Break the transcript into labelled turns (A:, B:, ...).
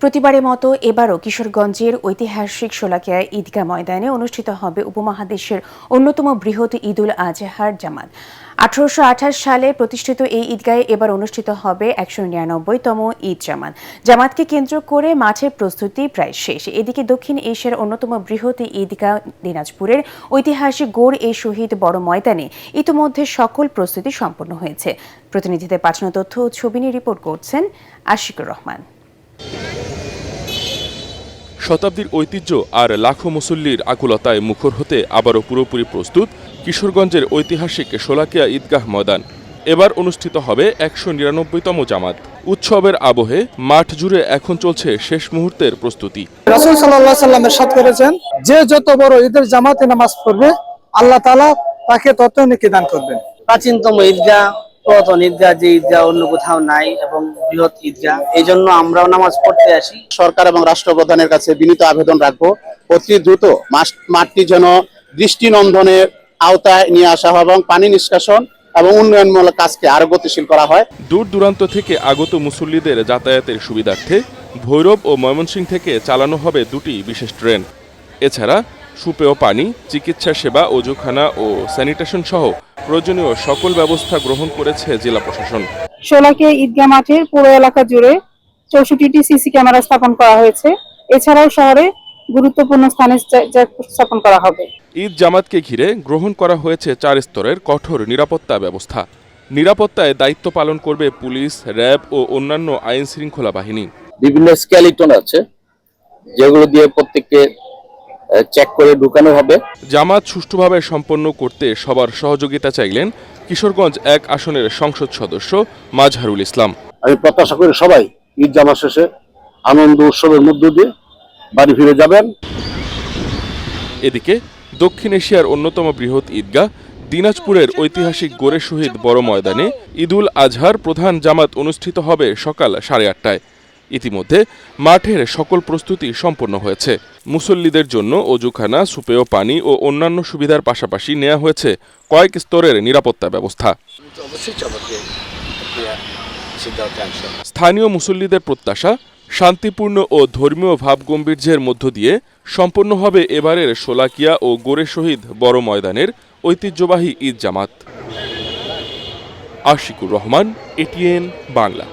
A: প্রতিবারের মতো এবারও কিশোরগঞ্জের ঐতিহাসিক শোলাকিয়া ঈদগাহ ময়দানে অনুষ্ঠিত হবে উপমহাদেশের অন্যতম বৃহৎ ঈদুল আজহার জামাত। 1828 সালে প্রতিষ্ঠিত এই ঈদগাহে এবার অনুষ্ঠিত হবে 199তম ঈদ জামাত। জামাতকে কেন্দ্র করে মাঠের প্রস্তুতি প্রায় শেষ। এদিকে দক্ষিণ এশিয়ার অন্যতম বৃহৎ ঈদগাহ দিনাজপুরের ঐতিহাসিক গোর এ শহীদ বড় ময়দানে ইতিমধ্যে সকল প্রস্তুতি সম্পন্ন হয়েছে। প্রতিনিধিদের পাঠানো তথ্য ও ছবি নিয়ে রিপোর্ট করছেন আশিকুর রহমান।
B: শতাব্দীর ঐতিহ্য আর লাখো মুসল্লির আকুলতায় মুখর হতে আবারও পুরোপুরি প্রস্তুত কিশোরগঞ্জের ঐতিহাসিক শোলাকিয়া ঈদগাহ ময়দান। এবার অনুষ্ঠিত হবে 199তম জামাত। উৎসবের আবহে মাঠ জুড়ে এখন চলছে শেষ মুহূর্তের প্রস্তুতি।
C: রাসূল সাল্লাল্লাহু আলাইহি ওয়াসাল্লাম ইরশাদ করেছেন, যে যত বড় ঈদের জামাতে নামাজ পড়বে আল্লাহ তাআলা তাকে তত নেকি দান করবেন।
D: প্রাচীনতম ঈদগাহ, পুরাতন ঈদগাহ, যে ঈদগাহ অন্য কোথাও নাই এবং বৃহৎ ঈদগাহ, এই জন্য আমরাও নামাজ পড়তে আসি।
E: সরকার এবং রাষ্ট্রপ্রধানের কাছে বিনীত আবেদন রাখবো, অতি দ্রুত মাঠটি যেন দৃষ্টিনন্দনের আওতায় নিয়ে আসা হয় এবং পানি নিষ্কাশন এবং উন্নয়নমূলক কাজকে আরো গতিশীল করা হয়।
B: দূর দূরান্ত থেকে আগত মুসল্লিদের যাতায়াতের সুবিধার্থে ভৈরব ও ময়মনসিংহ থেকে চালানো হবে দুটি বিশেষ ট্রেন। এছাড়া সুপেয় পানি, চিকিৎসা সেবা, ওজুখানা ও স্যানিটেশন সহ প্রয়োজনীয় সকল ব্যবস্থা গ্রহণ করেছে জেলা প্রশাসন।
F: শোলাকিয়া ঈদগাহ মাঠের পুরো এলাকা জুড়ে 64টি সিসি ক্যামেরা স্থাপন করা হয়েছে। এছাড়াও শহরে গুরুত্বপূর্ণ স্থানে স্থাপন করা হবে।
B: ঈদ জামাতকে ঘিরে গ্রহণ করা হয়েছে 4 স্তরের কঠোর নিরাপত্তা ব্যবস্থা। নিরাপত্তায় দায়িত্ব পালন করবে পুলিশ, র্যাব ও অন্যান্য আইন শৃঙ্খলা বাহিনী।
G: বিভিন্ন স্কেলিটন আছে যেগুলো দিয়ে প্রত্যেককে চেক করে ঢুকানো হবে।
B: জামাত সুষ্ঠুভাবে সম্পন্ন করতে সবার সহযোগিতা চাইলেন কিশোরগঞ্জ 1 আসনের সংসদ সদস্য মাজহারুল ইসলাম।
H: আমি প্রত্যাশা করি সবাই ঈদ জামাত শেষে আনন্দ উৎসবের মধ্য দিয়ে বাড়ি ফিরে যাবেন।
B: এদিকে দক্ষিণ এশিয়ার অন্যতম বৃহৎ ঈদগাহ দিনাজপুরের ঐতিহাসিক গোরে শহীদ বড় ময়দানে ঈদুল আজহার প্রধান জামাত অনুষ্ঠিত হবে সকাল 8:30টায়। ইতিমধ্যে মাঠের সকল প্রস্তুতি সম্পন্ন হয়েছে। মুসল্লিদের জন্য ওজুখানা, সুপেয় পানি ও অন্যান্য সুবিধার পাশাপাশি নেওয়া হয়েছে কয়েক স্তরের নিরাপত্তা ব্যবস্থা। স্থানীয় মুসল্লিদের প্রত্যাশা, শান্তিপূর্ণ ও ধর্মীয় ভাবগম্ভীর্যের মধ্য দিয়ে সম্পন্ন হবে এবারের শোলাকিয়া ও গোরে শহীদ বড় ময়দানের ঐতিহ্যবাহী ঈদ জামাত। আশিকুর রহমান, এটিএন বাংলা।